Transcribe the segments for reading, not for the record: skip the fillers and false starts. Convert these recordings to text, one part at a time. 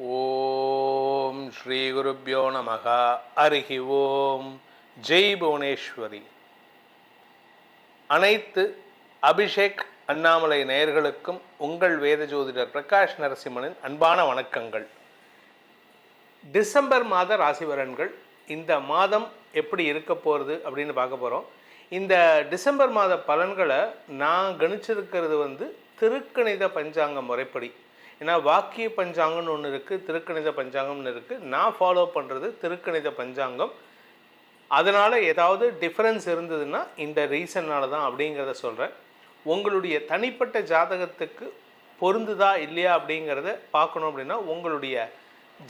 ஓம் ஸ்ரீ குருப்யோ நமக. ஹரிஹி ஓம். ஜெய் புவனேஸ்வரி. அனைத்து அபிஷேக் அண்ணாமலை நேயர்களுக்கும் உங்கள் வேத ஜோதிடர் பிரகாஷ் நரசிம்மனின் அன்பான வணக்கங்கள். டிசம்பர் மாத ராசிபலன்கள் இந்த மாதம் எப்படி இருக்க போகிறது அப்படின்னு பார்க்க போகிறோம். இந்த டிசம்பர் மாத பலன்களை நான் கணிச்சிருக்கிறது திருக்கணித பஞ்சாங்க முறைப்படி. ஏன்னா வாக்கிய பஞ்சாங்கம்னு ஒன்று இருக்குது, திருக்கணித பஞ்சாங்கம்னு இருக்குது. நான் ஃபாலோ பண்ணுறது திருக்கணித பஞ்சாங்கம். அதனால் ஏதாவது டிஃப்ரென்ஸ் இருந்ததுன்னா இந்த ரீசன்னால் தான் அப்படிங்கிறத சொல்கிறேன். உங்களுடைய தனிப்பட்ட ஜாதகத்துக்கு பொருந்துதா இல்லையா அப்படிங்கிறத பார்க்கணும் அப்படின்னா உங்களுடைய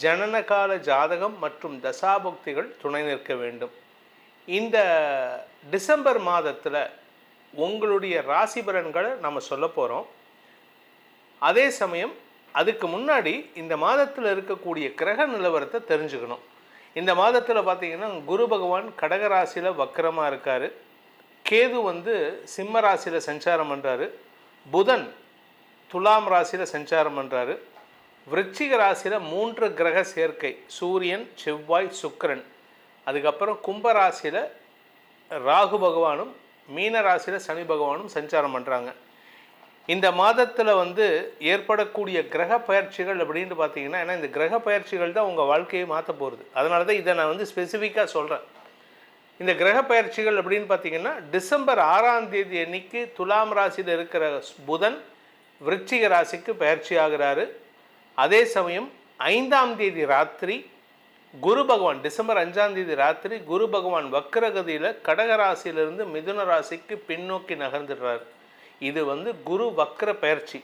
ஜனனகால ஜாதகம் மற்றும் தசாபுக்திகள் துணை நிற்க வேண்டும். இந்த டிசம்பர் மாதத்தில் உங்களுடைய ராசி பலன்களை நம்ம சொல்ல போகிறோம். அதே சமயம் அதுக்கு முன்னாடி இந்த மாதத்தில் இருக்கக்கூடிய கிரக நிலவரத்தை தெரிஞ்சுக்கணும். இந்த மாதத்தில் பார்த்திங்கன்னா குரு பகவான் கடகராசியில் வக்கரமாக இருக்கார். கேது சிம்ம ராசியில் சஞ்சாரம் பண்ணுறாரு. புதன் துலாம் ராசியில் சஞ்சாரம் பண்ணுறாரு. விருச்சிக ராசியில் 3 கிரக சேர்க்கை, சூரியன், செவ்வாய், சுக்கிரன். அதுக்கப்புறம் கும்பராசியில் ராகு பகவானும் மீன ராசியில் சனி பகவானும் சஞ்சாரம் பண்ணுறாங்க. இந்த மாதத்தில் ஏற்படக்கூடிய கிரக பயிற்சிகள் அப்படின்னு பார்த்தீங்கன்னா, ஏன்னா இந்த கிரக பயிற்சிகள் தான் உங்கள் வாழ்க்கையை மாற்ற போகிறது. அதனால தான் இதை நான் ஸ்பெசிஃபிக்காக சொல்கிறேன். இந்த கிரக பயிற்சிகள் அப்படின்னு பார்த்தீங்கன்னா, டிசம்பர் 6ஆம் தேதி அன்னைக்கு துலாம் ராசியில் இருக்கிற புதன் விருச்சிக ராசிக்கு பயிற்சி ஆகிறாரு. அதே சமயம் 5ஆம் தேதி ராத்திரி குரு பகவான், டிசம்பர் 5ஆம் தேதி ராத்திரி குரு பகவான் வக்ரகதியில் கடகராசியிலிருந்து மிதுன ராசிக்கு பின்னோக்கி நகர்ந்துடுறார். இது குரு வக்ர பயிற்சி.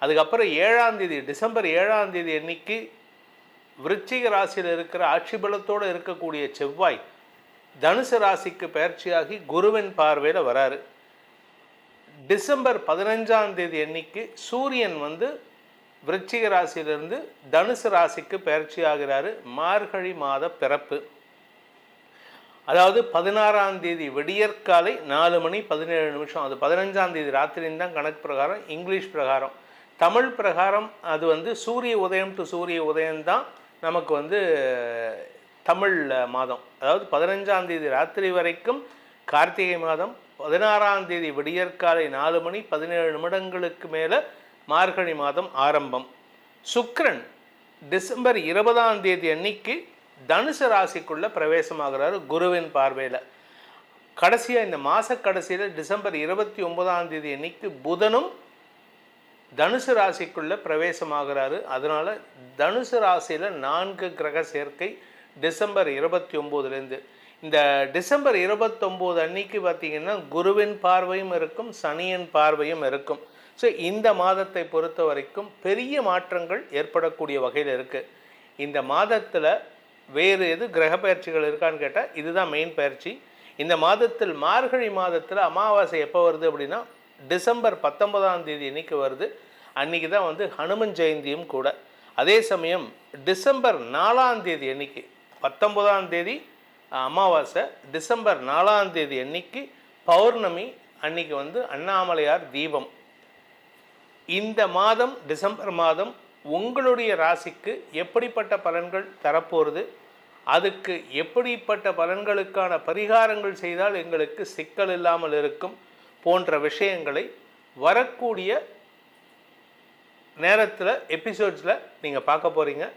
அதுக்கப்புறம் 7ஆம் தேதி டிசம்பர் 7ஆம் தேதி அன்னைக்கு விருச்சிக ராசியில் இருக்கிற ஆட்சி பலத்தோடு இருக்கக்கூடிய செவ்வாய் தனுசு ராசிக்கு பயிற்சியாகி குருவின் பார்வையில் வராரு. டிசம்பர் 15ஆம் தேதி அன்னைக்கு சூரியன் விருச்சிக ராசியிலிருந்து தனுசு ராசிக்கு பயிற்சி ஆகிறாரு. மார்கழி மாத பிறப்பு. அதாவது 16ஆம் தேதி விடியற்காலை 4:17. அது 15ஆம் தேதி ராத்திரின்னு தான் கணக்கு பிரகாரம். இங்கிலீஷ் பிரகாரம், தமிழ் பிரகாரம் அது சூரிய உதயம் டு சூரிய உதயம்தான் நமக்கு தமிழ் மாதம். அதாவது 15ஆம் தேதி ராத்திரி வரைக்கும் கார்த்திகை மாதம். 16ஆம் தேதி விடியற்காலை 4:17 மேலே மார்கழி மாதம் ஆரம்பம். சுக்கிரன் டிசம்பர் 20ஆம் தேதி அன்னைக்கு தனுசு ராசிக்குள்ளே பிரவேசமாகிறாரு குருவின் பார்வையில். கடைசியாக இந்த மாத கடைசியில் டிசம்பர் 29ஆம் தேதி அன்னைக்கு புதனும் தனுசு ராசிக்குள்ளே பிரவேசமாகிறாரு. அதனால் தனுசு ராசியில் 4 கிரக சேர்க்கை டிசம்பர் 29லேருந்து. இந்த டிசம்பர் 29 அன்னைக்கு பார்த்திங்கன்னா குருவின் பார்வையும் இருக்கும், சனியின் பார்வையும் இருக்கும். ஸோ இந்த மாதத்தை பொறுத்த வரைக்கும் பெரிய மாற்றங்கள் ஏற்படக்கூடிய வகையில் இருக்குது. இந்த மாதத்தில் வேறு எது கிரக பயிற்சிகள் இருக்கான்னு கேட்டால் இதுதான் மெயின் பயிற்சி. இந்த மாதத்தில் மார்கழி மாதத்தில் அமாவாசை எப்போ வருது அப்படின்னா டிசம்பர் 19ஆம் தேதி அன்றைக்கி வருது. அன்றைக்கி தான் ஹனுமன் ஜெயந்தியும் கூட. அதே சமயம் டிசம்பர் 4ஆம் தேதி அன்றைக்கி 19ஆம் தேதி அமாவாசை, டிசம்பர் 4ஆம் தேதி அன்றைக்கி பௌர்ணமி. அன்றைக்கி அண்ணாமலையார் தீபம். இந்த மாதம் டிசம்பர் மாதம் உங்களுடைய ராசிக்கு எப்படிப்பட்ட பலன்கள் தரப்போகிறது, அதுக்கு எப்படிப்பட்ட பலன்களுக்கான பரிகாரங்கள் செய்தால் எங்களுக்கு சிக்கல் இல்லாமல் இருக்கும் போன்ற விஷயங்களை வரக்கூடிய நேரத்தில் எபிசோட்ஸில் நீங்கள் பார்க்க போகிறீங்க.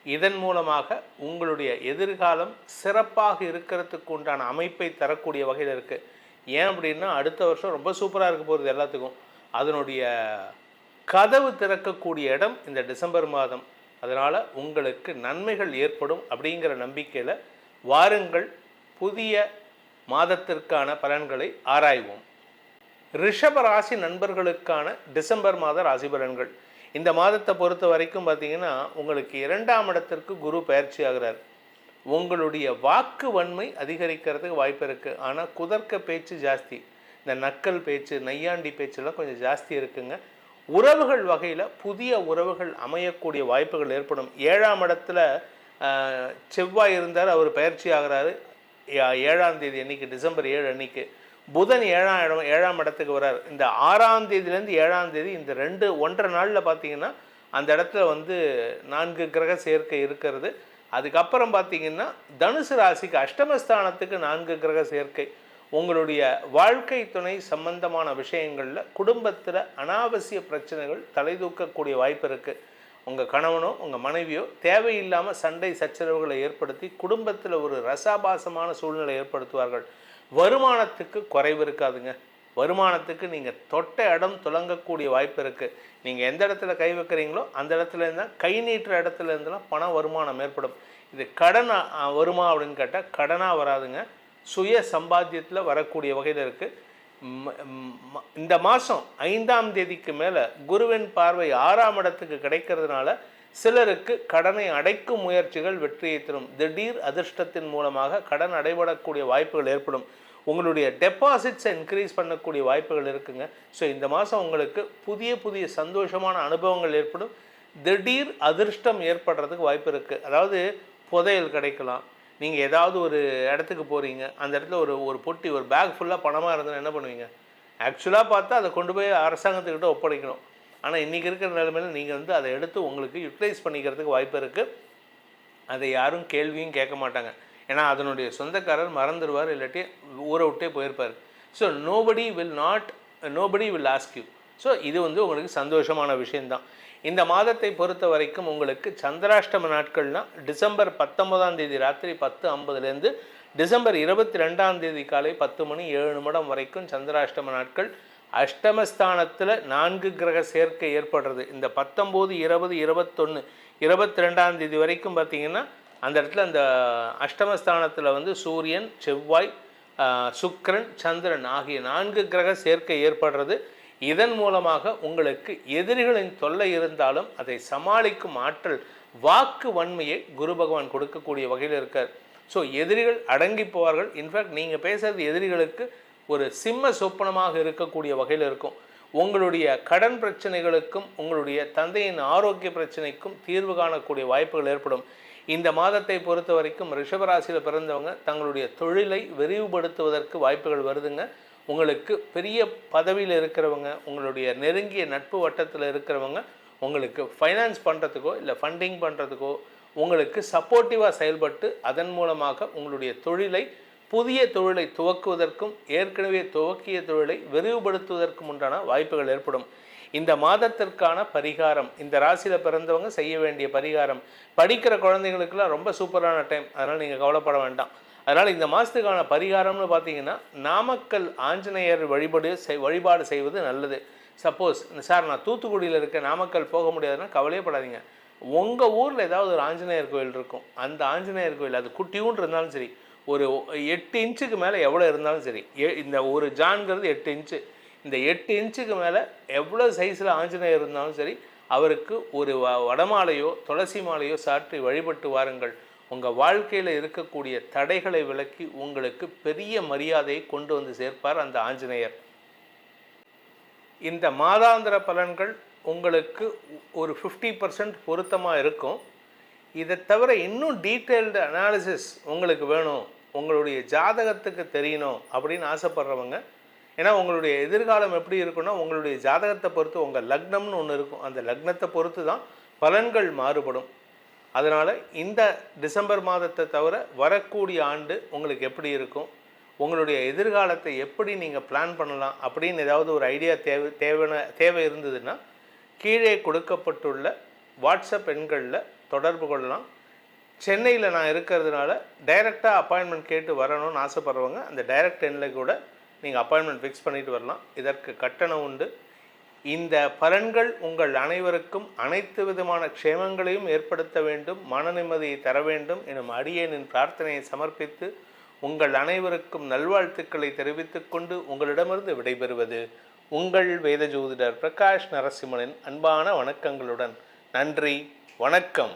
இதன் மூலமாக உங்களுடைய எதிர்காலம் சிறப்பாக இருக்கிறதுக்கு உண்டான அமைப்பை தரக்கூடிய வகையில் இருக்குது. ஏன் அப்படின்னா அடுத்த வருஷம் ரொம்ப சூப்பராக இருக்க போகிறது எல்லாத்துக்கும். அதனுடைய கதவு திறக்கக்கூடிய இடம் இந்த டிசம்பர் மாதம். அதனால் உங்களுக்கு நன்மைகள் ஏற்படும் அப்படிங்கிற நம்பிக்கையில் வாருங்கள் புதிய மாதத்திற்கான பலன்களை ஆராய்வோம். ரிஷப ராசி நண்பர்களுக்கான டிசம்பர் மாத ராசி பலன்கள். இந்த மாதத்தை பொறுத்த வரைக்கும் பார்த்திங்கன்னா உங்களுக்கு 2ஆம் இடத்திற்கு குரு பயிற்சி ஆகிறார். உங்களுடைய வாக்கு வன்மை அதிகரிக்கிறதுக்கு வாய்ப்பு இருக்குது. ஆனால் குதர்க்க பேச்சு ஜாஸ்தி, இந்த நக்கல் பேச்சு, நையாண்டி பேச்செல்லாம் கொஞ்சம் ஜாஸ்தி இருக்குங்க. உறவுகள் வகையில் புதிய உறவுகள் அமையக்கூடிய வாய்ப்புகள் ஏற்படும். 7ஆம் இடத்துல செவ்வாய் இருந்தார், அவர் பயிற்சி ஆகிறாரு 7ஆம் தேதி அன்றைக்கி, டிசம்பர் 7 அன்றைக்கி. புதன் 7ஆம் இடத்துக்கு வரார். இந்த 6ஆம் தேதியிலேருந்து 7ஆம் தேதி இந்த 1.5 நாளில் பார்த்தீங்கன்னா அந்த இடத்துல வந்து 4 கிரக சேர்க்கை இருக்கிறது. அதுக்கப்புறம் பார்த்தீங்கன்னா தனுசு ராசிக்கு அஷ்டமஸ்தானத்துக்கு 4 கிரக சேர்க்கை. உங்களுடைய வாழ்க்கை துணை சம்பந்தமான விஷயங்களில் குடும்பத்தில் அனாவசிய பிரச்சனைகள் தலை தூக்கக்கூடிய வாய்ப்பு இருக்குது. உங்கள் கணவனோ உங்கள் மனைவியோ தேவையில்லாமல் சண்டை சச்சரவுகளை ஏற்படுத்தி குடும்பத்தில் ஒரு ரசாபாசமான சூழ்நிலை ஏற்படுத்துவார்கள். வருமானத்துக்கு குறைவு இருக்காதுங்க. வருமானத்துக்கு நீங்கள் தொட்ட இடம் துலங்கக்கூடிய வாய்ப்பு இருக்குது. நீங்கள் எந்த இடத்துல கை வைக்கிறீங்களோ அந்த இடத்துல இருந்தால் கை நீட்டுற இடத்துல இருந்தெல்லாம் பண வருமானம் ஏற்படும். இது கடன் வருமா அப்படின்னு கேட்டால் கடனாக வராதுங்க, சுய சம்பாத்தியத்தில் வரக்கூடிய வகையில் இருக்குது. இந்த மாதம் 5ஆம் தேதிக்கு மேலே குருவின் பார்வை 6ஆம் இடத்துக்கு கிடைக்கிறதுனால சிலருக்கு கடனை அடைக்கும் முயற்சிகள் வெற்றியை தரும். திடீர் அதிர்ஷ்டத்தின் மூலமாக கடன் அடைபடக்கூடிய வாய்ப்புகள் ஏற்படும். உங்களுடைய டெபாசிட்ஸை இன்க்ரீஸ் பண்ணக்கூடிய வாய்ப்புகள் இருக்குங்க. ஸோ இந்த மாதம் உங்களுக்கு புதிய புதிய சந்தோஷமான அனுபவங்கள் ஏற்படும். திடீர் அதிர்ஷ்டம் ஏற்படுறதுக்கு வாய்ப்பு இருக்குது. அதாவது புதையல் கிடைக்கலாம். நீங்கள் ஏதாவது ஒரு இடத்துக்கு போகிறீங்க, அந்த இடத்துல ஒரு பொட்டி, ஒரு பேக் ஃபுல்லாக பணமாக இருந்ததுன்னா என்ன பண்ணுவீங்க? ஆக்சுவலாக பார்த்தா அதை கொண்டு போய் அரசாங்கத்துக்கிட்ட ஒப்படைக்கணும். ஆனால் இன்றைக்கி இருக்கிற நிலைமையில் நீங்கள் வந்து அதை எடுத்து உங்களுக்கு யூட்டிலைஸ் பண்ணிக்கிறதுக்கு வாய்ப்பு இருக்குது. அதை யாரும் கேள்வியும் கேட்க மாட்டாங்க. ஏன்னா அதனுடைய சொந்தக்காரர் மறந்துடுவார், இல்லாட்டி ஊரை விட்டே போயிருப்பார். So nobody will ask you. So இது வந்து உங்களுக்கு சந்தோஷமான விஷயந்தான். இந்த மாதத்தை பொறுத்த வரைக்கும் உங்களுக்கு சந்திராஷ்டம நாட்கள்னால் டிசம்பர் 19ஆம் தேதி ராத்திரி 10:50லேருந்து டிசம்பர் 22ஆம் தேதி காலை 10 மணி 7 நிமிடம் வரைக்கும் சந்திராஷ்டம நாட்கள். அஷ்டமஸ்தானத்தில் 4 கிரக சேர்க்கை ஏற்படுறது. இந்த 19, 20, 21, 22ஆம் தேதி வரைக்கும் பார்த்திங்கன்னா அந்த இடத்துல அந்த அஷ்டமஸ்தானத்தில் வந்து சூரியன், செவ்வாய், சுக்கிரன், சந்திரன் ஆகிய 4 கிரக சேர்க்கை ஏற்படுறது. இதன் மூலமாக உங்களுக்கு எதிரிகளின் தொல்லை இருந்தாலும் அதை சமாளிக்கும் ஆற்றல், வாக்கு வன்மையை குரு பகவான் கொடுக்கக்கூடிய வகையில் இருக்கார். ஸோ எதிரிகள் அடங்கி போவார்கள். இன்ஃபேக்ட் நீங்கள் பேசுகிறது எதிரிகளுக்கு ஒரு சிம்ம சொப்பனமாக இருக்கக்கூடிய வகையில் இருக்கும். உங்களுடைய கடன் பிரச்சனைகளுக்கும் உங்களுடைய தந்தையின் ஆரோக்கிய பிரச்சனைக்கும் தீர்வு காணக்கூடிய வாய்ப்புகள் ஏற்படும். இந்த மாதத்தை பொறுத்த வரைக்கும் ரிஷபராசியில் பிறந்தவங்க தங்களுடைய தொழிலை விரிவுபடுத்துவதற்கு வாய்ப்புகள் வருதுங்க. உங்களுக்கு பெரிய பதவியில் இருக்கிறவங்க, உங்களுடைய நெருங்கிய நட்பு வட்டத்தில் இருக்கிறவங்க உங்களுக்கு ஃபைனான்ஸ் பண்ணுறதுக்கோ இல்லை ஃபண்டிங் பண்ணுறதுக்கோ உங்களுக்கு சப்போர்ட்டிவாக செயல்பட்டு அதன் மூலமாக உங்களுடைய புதிய தொழிலை துவக்குவதற்கும் ஏற்கனவே துவக்கிய தொழிலை விரிவுபடுத்துவதற்கும் உண்டான வாய்ப்புகள் ஏற்படும். இந்த மாதத்திற்கான பரிகாரம், இந்த ராசியில் பிறந்தவங்க செய்ய வேண்டிய பரிகாரம், படிக்கிற குழந்தைங்களுக்கெல்லாம் ரொம்ப சூப்பரான டைம், அதனால் நீங்கள் கவலைப்பட வேண்டாம். அதனால் இந்த மாதத்துக்கான பரிகாரம்னு பார்த்தீங்கன்னா நாமக்கல் ஆஞ்சநேயர் வழிபாடு செய்வது நல்லது. சப்போஸ் சார் நான் தூத்துக்குடியில் இருக்க நாமக்கல் போக முடியாதுன்னா கவலையப்படாதீங்க. உங்கள் ஊரில் ஏதாவது ஒரு ஆஞ்சநேயர் கோயில் இருக்கும். அந்த ஆஞ்சநேயர் கோயில் அது குட்டியூன் இருந்தாலும் சரி, ஒரு 8 இன்ச்சுக்கு மேலே எவ்வளோ இருந்தாலும் சரி, இந்த ஒரு ஜான்கிறது 8 இன்ச்சு, இந்த 8 இன்ச்சுக்கு மேலே எவ்வளோ சைஸில் ஆஞ்சநேயர் இருந்தாலும் சரி, அவருக்கு ஒரு வடமாலையோ துளசி மாலையோ சாற்றி வழிபட்டு வாருங்கள். உங்கள் வாழ்க்கையில் இருக்கக்கூடிய தடைகளை விலக்கி உங்களுக்கு பெரிய மரியாதையை கொண்டு வந்து சேர்ப்பார் அந்த ஆஞ்சநேயர். இந்த மாதாந்திர பலன்கள் உங்களுக்கு ஒரு 50% பொருத்தமாக இருக்கும். இதை தவிர இன்னும் டீட்டெயில்டு அனாலிசிஸ் உங்களுக்கு வேணும், உங்களுடைய ஜாதகத்துக்கு தெரியணும் அப்படின்னு ஆசைப்படுறவங்க, ஏன்னா உங்களுடைய எதிர்காலம் எப்படி இருக்குன்னா உங்களுடைய ஜாதகத்தை பொறுத்து உங்கள் லக்னம்னு ஒன்று இருக்கும், அந்த லக்னத்தை பொறுத்து தான் பலன்கள் மாறுபடும். அதனால் இந்த டிசம்பர் மாதத்தை தவிர வரக்கூடிய ஆண்டு உங்களுக்கு எப்படி இருக்கும், உங்களுடைய எதிர்காலத்தை எப்படி நீங்கள் பிளான் பண்ணலாம் அப்படின்னு ஏதாவது ஒரு ஐடியா தேவை இருந்ததுன்னா கீழே கொடுக்கப்பட்டுள்ள வாட்ஸ்அப் எண்களில் தொடர்பு கொள்ளலாம். சென்னையில் நான் இருக்கிறதுனால டைரெக்டாக அப்பாயின்மெண்ட் கேட்டு வரணும்னு ஆசைப்படுறவங்க அந்த டைரக்ட் எண்ணில் கூட நீங்கள் அப்பாயின்மெண்ட் ஃபிக்ஸ் பண்ணிட்டு வரலாம். இதற்கு கட்டணம் உண்டு. இந்த பலன்கள் உங்கள் அனைவருக்கும் அனைத்து விதமான க்ஷேமங்களையும் ஏற்படுத்த வேண்டும், மன நிம்மதியை தர வேண்டும் எனும் அடியேனின் பிரார்த்தனையை சமர்ப்பித்து உங்கள் அனைவருக்கும் நல்வாழ்த்துக்களை தெரிவித்துக் கொண்டு உங்களிடமிருந்து விடைபெறுவது உங்கள் வேத ஜோதிடர் பிரகாஷ் நரசிம்மனின் அன்பான வணக்கங்களுடன். நன்றி, வணக்கம்.